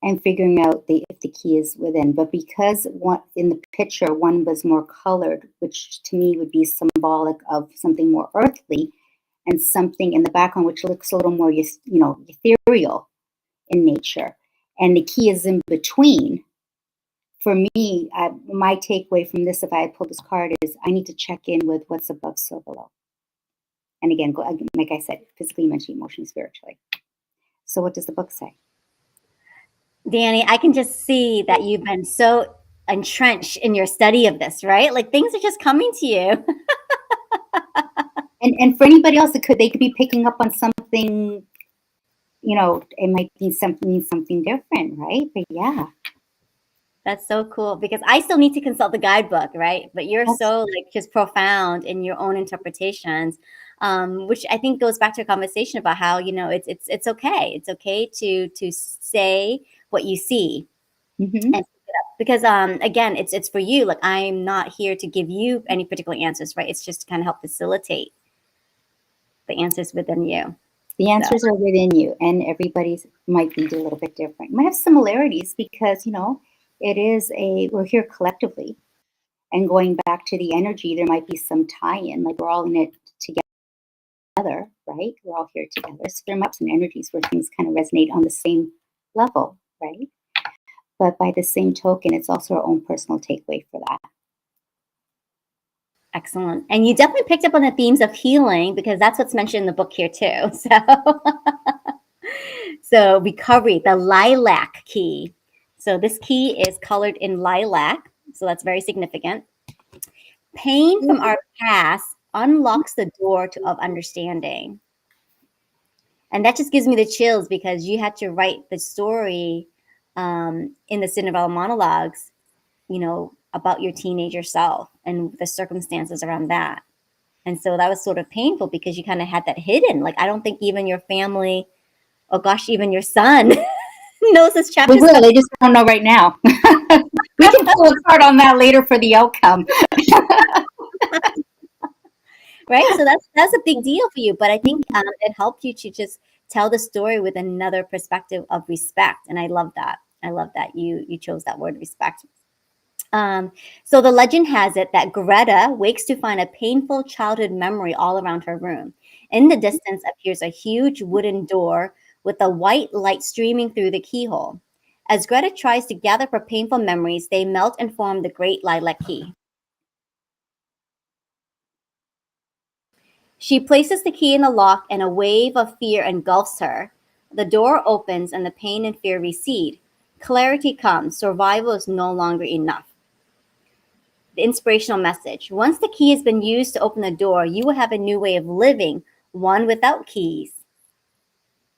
Speaker 2: And figuring out if the key is within. But because one in the picture, one was more colored, which to me would be symbolic of something more earthly, and something in the background which looks a little more, ethereal in nature. And the key is in between. For me, my takeaway from this, if I pull this card, is I need to check in with what's above, so below. And again, like I said, physically, mentally, emotionally, spiritually. So what does the book say?
Speaker 1: Dani, I can just see that you've been so entrenched in your study of this, right? Like things are just coming to you.
Speaker 2: And for anybody else, they could be picking up on something, it might be something different, right? But yeah.
Speaker 1: That's so cool because I still need to consult the guidebook, right? But you're
Speaker 2: That's
Speaker 1: so like just profound in your own interpretations, which I think goes back to a conversation about how it's okay. It's okay to say what you see
Speaker 2: mm-hmm.
Speaker 1: and pick it up because again, it's for you. Like I'm not here to give you any particular answers, right? It's just to kind of help facilitate the answers within you.
Speaker 2: The
Speaker 1: So
Speaker 2: answers are within you, and everybody's might be a little bit different. Might have similarities because we're here collectively, and going back to the energy, there might be some tie-in. Like we're all in it together, right? We're all here together. So there might be some energies where things kind of resonate on the same level, right? But by the same token, it's also our own personal takeaway for that.
Speaker 1: excellent. And you definitely picked up on the themes of healing because that's what's mentioned in the book here too. So recovery, the lilac key. So this key is colored in lilac. So that's very significant. Pain from our past unlocks the door of understanding. And that just gives me the chills because you had to write the story in the Cinderella Monologues, about your teenager self and the circumstances around that. And so that was sort of painful because you kind of had that hidden. Like, I don't think even your family, oh gosh, even your son knows this chapter.
Speaker 2: We will. They just don't know right now. We can pull a card on that later for the outcome.
Speaker 1: Right? So that's a big deal for you. But I think it helped you to just tell the story with another perspective of respect. And I love that. I love that you chose that word respect. So the legend has it that Greta wakes to find a painful childhood memory all around her room. In the distance appears a huge wooden door with a white light streaming through the keyhole. As Greta tries to gather her painful memories, they melt and form the great lilac key. She places the key in the lock and a wave of fear engulfs her. The door opens and the pain and fear recede. Clarity comes. Survival is no longer enough. The inspirational message. Once the key has been used to open the door, you will have a new way of living, one without keys.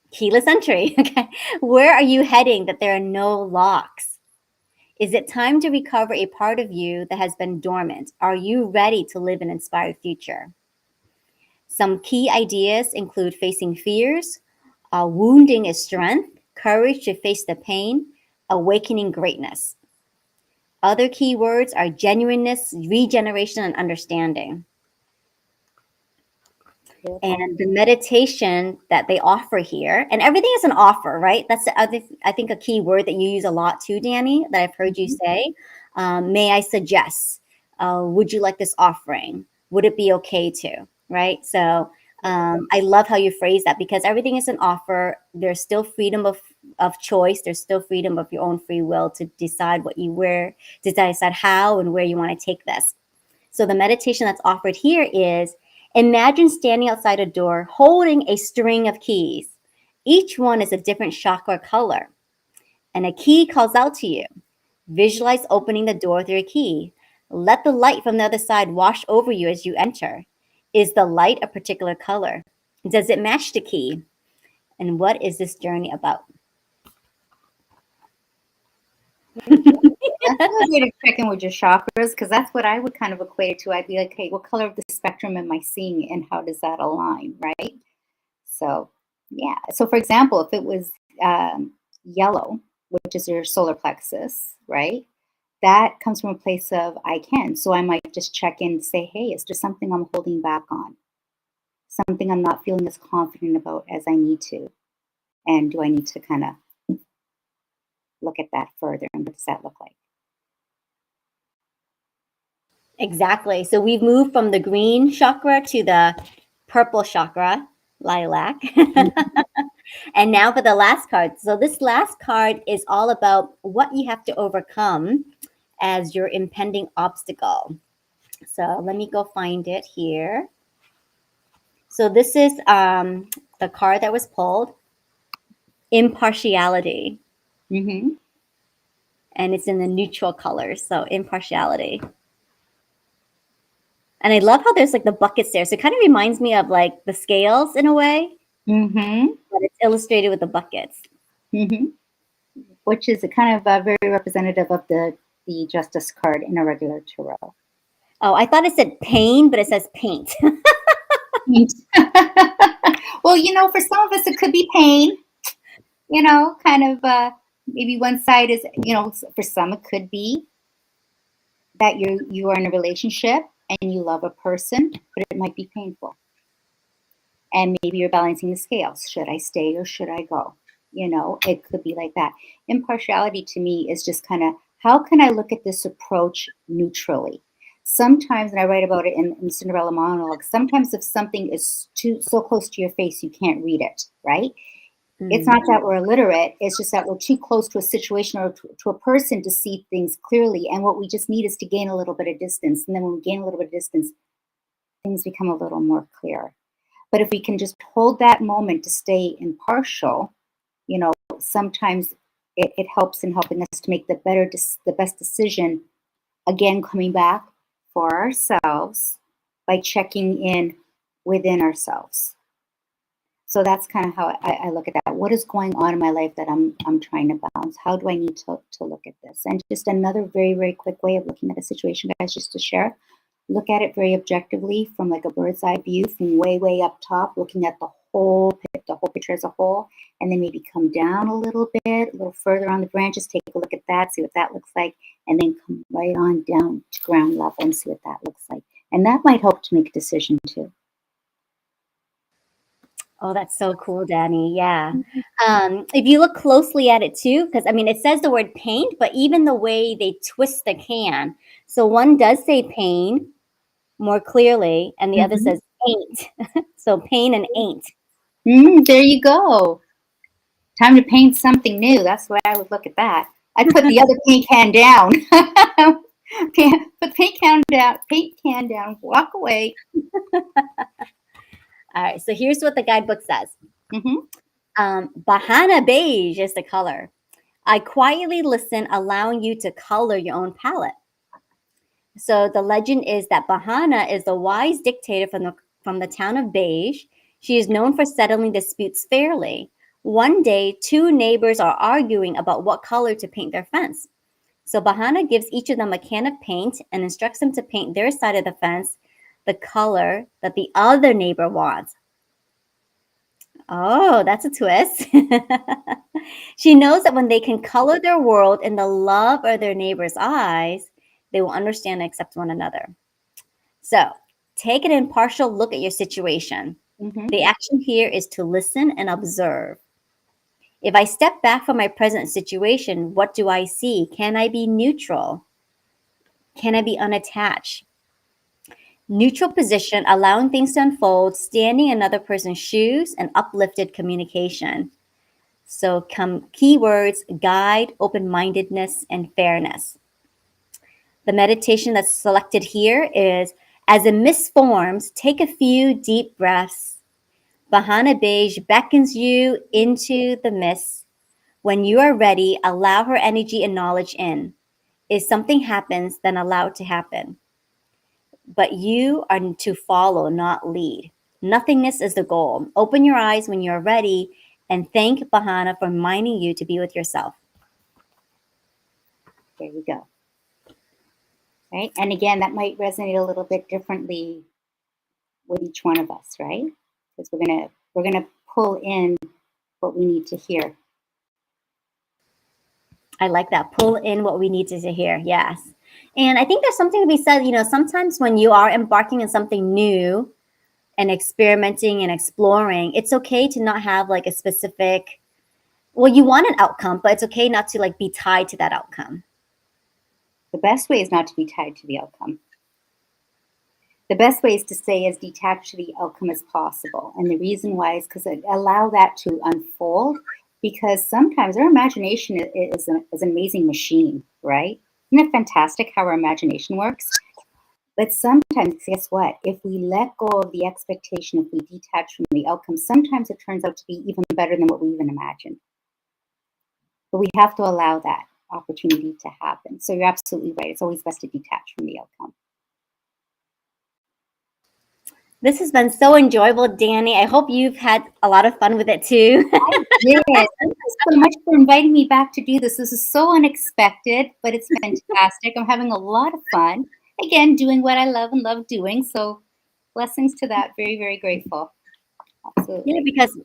Speaker 1: Keyless entry. Okay. Where are you heading that there are no locks? Is it time to recover a part of you that has been dormant? Are you ready to live an inspired future? Some key ideas include facing fears, wounding is strength, courage to face the pain, awakening greatness. Other key words are genuineness, regeneration, and understanding. And the meditation that they offer here, and everything is an offer, right? That's the other, I think, a key word that you use a lot too, Dani, that I've heard you say. May I suggest? Would you like this offering? Would it be okay to? Right? So I love how you phrase that because everything is an offer. There's still freedom of choice. There's still freedom of your own free will to decide to decide how and where you want to take this. So the meditation that's offered here is imagine standing outside a door holding a string of keys. Each one is a different chakra color, and a key calls out to you. Visualize opening the door through a key. Let the light from the other side wash over you as you enter. Is the light a particular color? Does it match the key? And what is this journey about?
Speaker 2: That's a good way to check in with your chakras, because that's what I would kind of equate it to. I'd be like, hey, what color of the spectrum am I seeing and how does that align, right? So, yeah. So, for example, if it was yellow, which is your solar plexus, right? That comes from a place of I can. So I might just check in and say, hey, is there something I'm holding back on? Something I'm not feeling as confident about as I need to? And do I need to kind of look at that further? And what does that look like?
Speaker 1: Exactly. So we've moved from the green chakra to the purple chakra, lilac. And now for the last card. So this last card is all about what you have to overcome as your impending obstacle. So let me go find it here. So this is the card that was pulled, impartiality.
Speaker 2: Mm-hmm.
Speaker 1: And it's in the neutral colors. So impartiality. And I love how there's like the buckets there. So it kind of reminds me of like the scales in a way,
Speaker 2: Mm-hmm.
Speaker 1: but it's illustrated with the buckets.
Speaker 2: Mm-hmm. Which is a kind of very representative of the Justice card in a regular tarot.
Speaker 1: Oh, I thought it said pain, but it says paint.
Speaker 2: Well, for some of us, it could be pain, kind of maybe one side is, for some, it could be that you are in a relationship and you love a person, but it might be painful. And maybe you're balancing the scales. Should I stay or should I go? It could be like that. Impartiality to me is just kind of how can I look at this approach neutrally? Sometimes, and I write about it in Cinderella Monologues, sometimes if something is so close to your face, you can't read it, right? It's not that we're illiterate. It's just that we're too close to a situation or to a person to see things clearly. And what we just need is to gain a little bit of distance. And then when we gain a little bit of distance, things become a little more clear. But if we can just hold that moment to stay impartial, sometimes it helps in helping us to make the best decision. Again, coming back for ourselves by checking in within ourselves. So that's kind of how I look at that. What is going on in my life that I'm trying to balance? How do I need to look at this? And just another very, very quick way of looking at a situation, guys, just to share. Look at it very objectively from like a bird's eye view, from way, way up top, looking at the whole picture as a whole, and then maybe come down a little bit, a little further on the branches, take a look at that, see what that looks like, and then come right on down to ground level and see what that looks like. And that might help to make a decision too.
Speaker 1: Oh, that's so cool, Dani. Yeah. If you look closely at it too, because I mean, it says the word paint, but even the way they twist the can. So one does say pain more clearly, and the other says ain't. So pain and ain't.
Speaker 2: There you go. Time to paint something new. That's the way I would look at that. I'd put the other paint can down. Put paint can down, walk away.
Speaker 1: All right. So here's what the guidebook says.
Speaker 2: Mm-hmm.
Speaker 1: Bahana beige is the color. I quietly listen, allowing you to color your own palette. So the legend is that Bahana is the wise dictator from the town of Beige. She is known for settling disputes fairly. One day, two neighbors are arguing about what color to paint their fence. So Bahana gives each of them a can of paint and instructs them to paint their side of the fence the color that the other neighbor wants. Oh, that's a twist. She knows that when they can color their world in the love of their neighbor's eyes, they will understand and accept one another. So take an impartial look at your situation. The action here is to listen and observe. If I step back from my present situation, what do I see? Can I be neutral? Can I be unattached? Neutral position, allowing things to unfold, standing in another person's shoes, and uplifted communication. So keywords, guide, open-mindedness, and fairness. The meditation that's selected here is, as a mist forms, take a few deep breaths. Bahana Beige beckons you into the mist. When you are ready, allow her energy and knowledge in. If something happens, then allow it to happen. But you are to follow, not lead. Nothingness is the goal. Open your eyes when you're ready and thank Bahana for reminding you to be with yourself.
Speaker 2: There you go. Right? And again, that might resonate a little bit differently with each one of us, right? Because we're gonna pull in what we need to hear.
Speaker 1: I like that. Pull in what we need to hear. Yes. And I think there's something to be said, sometimes when you are embarking on something new and experimenting and exploring, it's okay to not have like a specific, well, you want an outcome, but it's okay not to like be tied to that outcome.
Speaker 2: The best way is not to be tied to the outcome. The best way is to stay as detached to the outcome as possible. And the reason why is because allow that to unfold, because sometimes our imagination is an amazing machine, right? Isn't it fantastic how our imagination works? But sometimes, guess what? If we let go of the expectation, if we detach from the outcome, sometimes it turns out to be even better than what we even imagined. But we have to allow that opportunity to happen. So you're absolutely right. It's always best to detach from the outcome.
Speaker 1: This has been so enjoyable, Dani. I hope you've had a lot of fun with it too.
Speaker 2: Yes, thank you so much for inviting me back to do this. This is so unexpected, but it's fantastic. I'm having a lot of fun. Again, doing what I love and love doing. So blessings to that. Very, very grateful. Absolutely.
Speaker 1: Yeah, because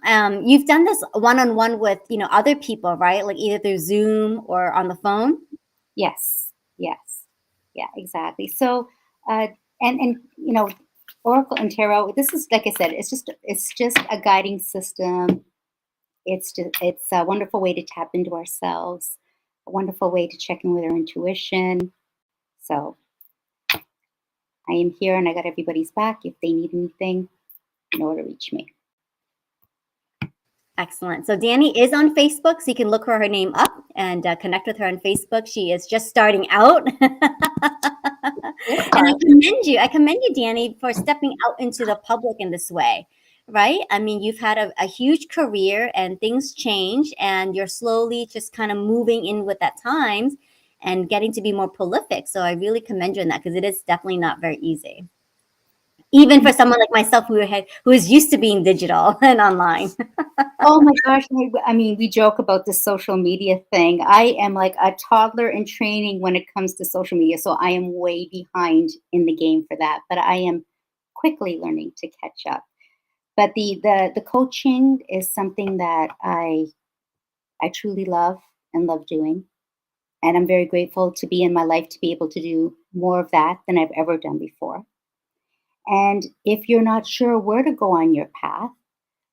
Speaker 1: you've done this one-on-one with, other people, right? Like either through Zoom or on the phone.
Speaker 2: Yes, yes, yeah, exactly. So, and Oracle and Tarot. This is, like I said, it's just a guiding system. It's a wonderful way to tap into ourselves, a wonderful way to check in with our intuition. So I am here and I got everybody's back. If they need anything, you know where to reach me.
Speaker 1: Excellent. So Dani is on Facebook, so you can look her name up and connect with her on Facebook. She is just starting out. And I commend you, Dani, for stepping out into the public in this way, right? I mean, you've had a huge career and things change, and you're slowly just kind of moving in with that times and getting to be more prolific. So I really commend you on that because it is definitely not very easy. Even for someone like myself who is used to being digital and online.
Speaker 2: Oh my gosh. I mean, we joke about the social media thing. I am like a toddler in training when it comes to social media. So I am way behind in the game for that, but I am quickly learning to catch up. But the coaching is something that I truly love and love doing. And I'm very grateful to be in my life to be able to do more of that than I've ever done before. And if you're not sure where to go on your path,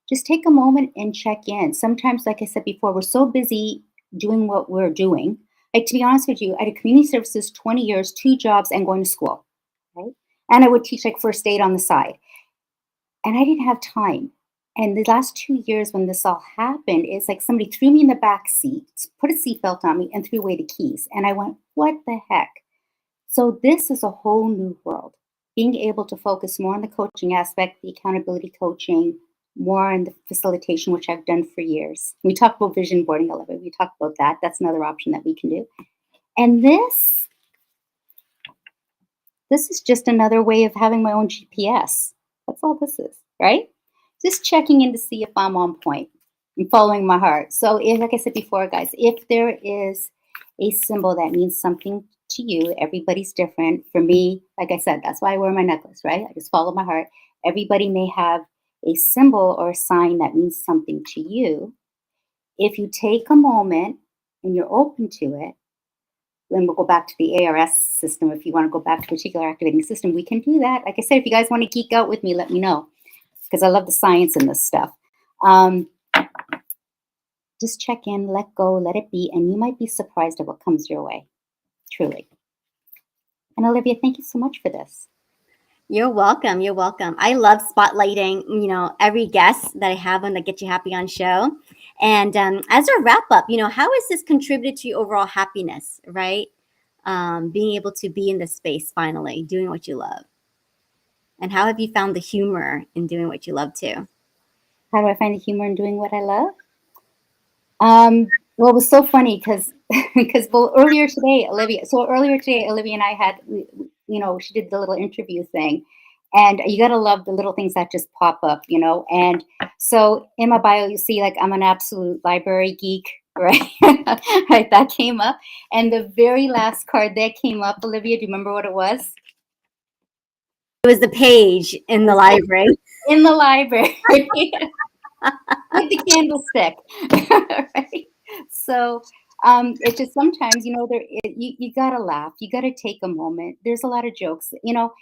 Speaker 2: just take a moment and check in. Sometimes, like I said before, we're so busy doing what we're doing. Like, to be honest with you, I did community services 20 years, 2 jobs, and going to school, right? And I would teach like first aid on the side. And I didn't have time. And the last 2 years when this all happened, it's like somebody threw me in the back seat, put a seatbelt on me, and threw away the keys. And I went, what the heck? So this is a whole new world. Being able to focus more on the coaching aspect, the accountability coaching, more on the facilitation, which I've done for years. We talked about vision boarding, Olivia. We talked about that. That's another option that we can do. And this is just another way of having my own GPS. That's all this is, right? Just checking in to see if I'm on point and following my heart. So, like I said before, guys, if there is a symbol that means something to you, everybody's different. For me, like I said, that's why I wear my necklace, right? I just follow my heart. Everybody may have a symbol or a sign that means something to you. If you take a moment and you're open to it, then we'll go back to the ARS system. If you want to go back to a particular activating system, we can do that. Like I said, if you guys want to geek out with me, let me know, because I love the science in this stuff. Just check in, let go, let it be, and you might be surprised at what comes your way, truly. And Olivia, thank you so much for this.
Speaker 1: You're welcome. You're welcome. I love spotlighting, every guest that I have on the Get You Happy On show. And as a wrap up, how has this contributed to your overall happiness, right? Being able to be in this space finally, doing what you love. And how have you found the humor in doing what you love too?
Speaker 2: How do I find the humor in doing what I love? Well, it was so funny because earlier today, Olivia and I had, she did the little interview thing, And you got to love the little things that just pop up, you know. And so in my bio, you see like I'm an absolute library geek, right? Right, that came up. And the very last card that came up, Olivia, do you remember what it was?
Speaker 1: It was the page in the library.
Speaker 2: In the library. With the candlestick. Right? So it's just sometimes, you know, you got to laugh. You got to take a moment. There's a lot of jokes, you know,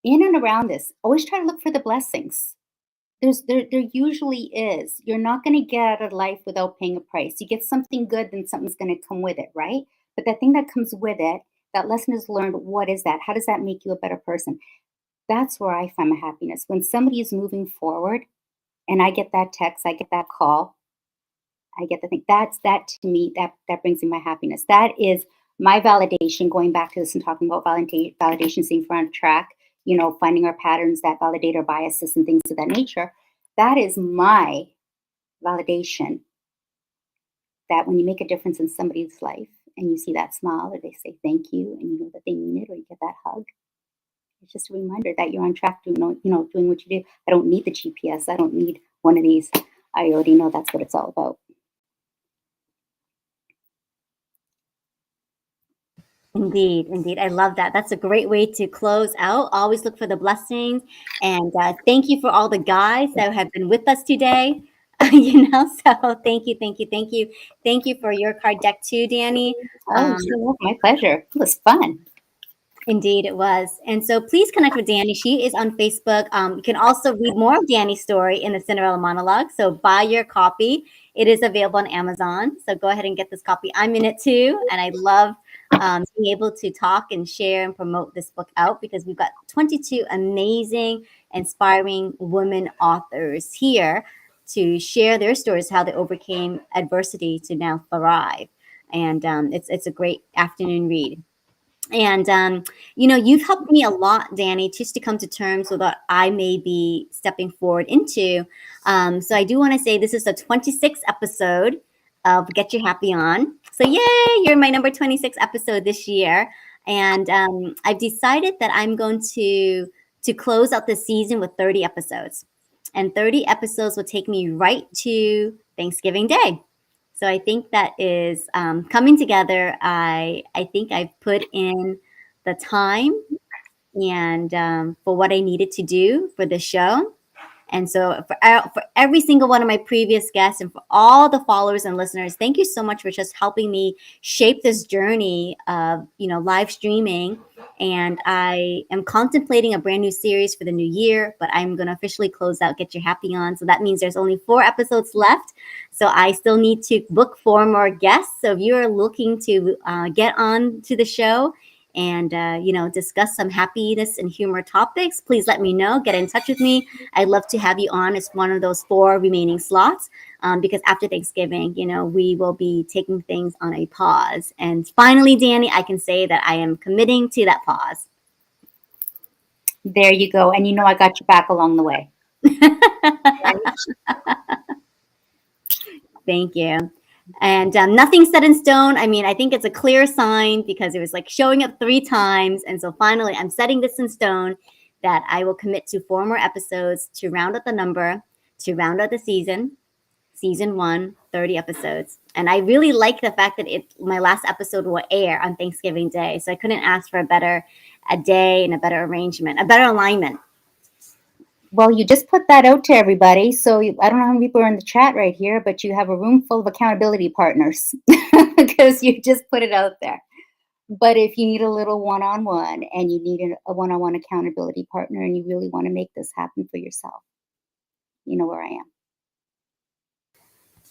Speaker 2: in and around this. Always try to look for the blessings. There usually is. You're not going to get out of life without paying a price. You get something good, then something's going to come with it, right? But that thing that comes with it, that lesson is learned. What is that? How does that make you a better person? That's where I find my happiness. When somebody is moving forward and I get that text, I get that call, I get the thing. That to me, that brings me my happiness. That is my validation. Going back to this and talking about validation, staying front track, you know, finding our patterns that validate our biases and things of that nature. That is my validation. That when you make a difference in somebody's life and you see that smile or they say thank you and you know that they mean it or you get that hug, it's just a reminder that you're on track doing, you know, doing what you do. I don't need the GPS. I don't need one of these. I already know that's what it's all about.
Speaker 1: Indeed, indeed. I love that. That's a great way to close out. Always look for the blessings. And thank you for all the guys that have been with us today. You know, so thank you, thank you, thank you. Thank you for your card deck too, Dani.
Speaker 2: Oh, sure. My pleasure. It was fun.
Speaker 1: Indeed, it was. And so please connect with Dani. She is on Facebook. You can also read more of Dani's story in the Cinderella Monologue. So buy your copy. It is available on Amazon. So go ahead and get this copy. I'm in it too. And I love being able to talk and share and promote this book out because we've got 22 amazing, inspiring women authors here to share their stories, how they overcame adversity to now thrive. And it's a great afternoon read. And you know, you've helped me a lot, Dani, just to come to terms with what I may be stepping forward into. So I do want to say this is the 26th episode of Get Your Happy On. So yay, you're my number 26 episode this year. And I've decided that I'm going to close out the season with 30 episodes. And 30 episodes will take me right to Thanksgiving Day. So I think that is coming together. I think I've put in the time and for what I needed to do for the show. And so for every single one of my previous guests and for all the followers and listeners, thank you so much for just helping me shape this journey of, you know, live streaming. And I am contemplating a brand new series for the new year, but I'm going to officially close out Get Your Happy On. So that means there's only 4 episodes left. So I still need to book 4 more guests. So if you're looking to get on to the show, and you know, discuss some happiness and humor topics, please let me know. Get in touch with me. I'd love to have you on as one of those 4 remaining slots because after Thanksgiving, you know, we will be taking things on a pause. And finally, Dani, I can say that I am committing to that pause.
Speaker 2: There you go. And you know I got your back along the way.
Speaker 1: Thank you. And nothing set in stone. I mean, I think it's a clear sign because it was like showing up 3 times. And so finally, I'm setting this in stone that I will commit to 4 more episodes to round out the number, to round out the season. Season 1, 30 episodes. And I really like the fact that my last episode will air on Thanksgiving Day. So I couldn't ask for a day and a better arrangement, a better alignment.
Speaker 2: Well, you just put that out to everybody. So I don't know how many people are in the chat right here, but you have a room full of accountability partners because you just put it out there. But if you need a little one-on-one and you need a one-on-one accountability partner and you really want to make this happen for yourself, you know where I am.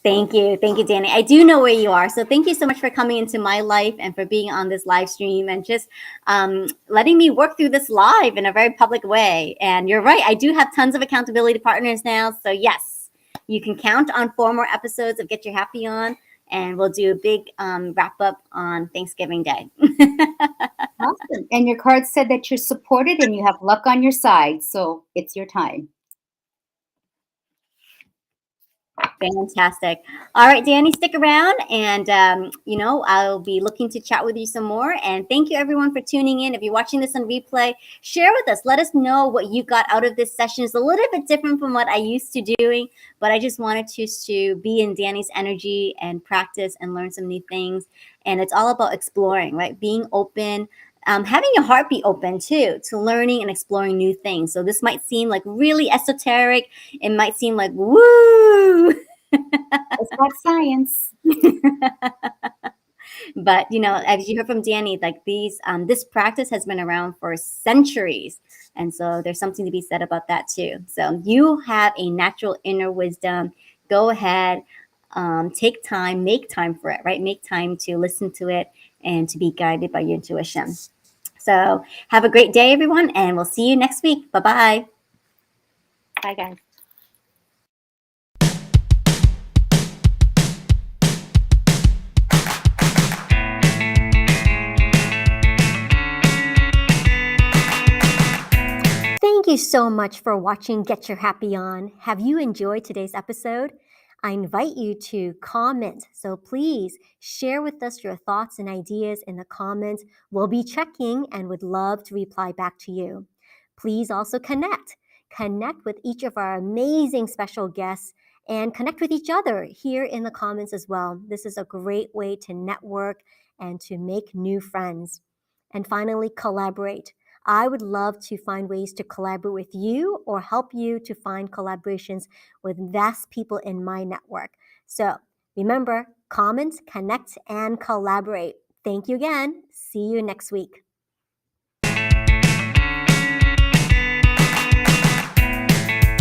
Speaker 1: Thank you. Thank you, Dani. I do know where you are. So thank you so much for coming into my life and for being on this live stream and just letting me work through this live in a very public way. And you're right. I do have tons of accountability partners now. So yes, you can count on 4 more episodes of Get Your Happy On. And we'll do a big wrap up on Thanksgiving Day.
Speaker 2: Awesome. And your card said that you're supported and you have luck on your side. So it's your time.
Speaker 1: Fantastic. All right, Dani, stick around and, I'll be looking to chat with you some more. And thank you, everyone, for tuning in. If you're watching this on replay, share with us. Let us know what you got out of this session. It's a little bit different from what I used to doing, but I just wanted to be in Dani's energy and practice and learn some new things. And it's all about exploring, right? Being open, having your heart be open too to learning and exploring new things. So this might seem like really esoteric. It might seem like, woo.
Speaker 2: It's like science.
Speaker 1: But as you heard from Dani, like this practice has been around for centuries, and so there's something to be said about that too. So you have a natural inner wisdom. Go ahead, take time, make time for it, right? Make time to listen to it and to be guided by your intuition. So have a great day, everyone, and we'll see you next week. Bye-bye.
Speaker 2: Bye, guys.
Speaker 1: Thank you so much for watching Get Your Happy On. Have you enjoyed today's episode? I invite you to comment. So please share with us your thoughts and ideas in the comments. We'll be checking and would love to reply back to you. Please also connect. Connect with each of our amazing special guests and connect with each other here in the comments as well. This is a great way to network and to make new friends. And finally, collaborate. I would love to find ways to collaborate with you or help you to find collaborations with vast people in my network. So remember, comment, connect, and collaborate. Thank you again. See you next week.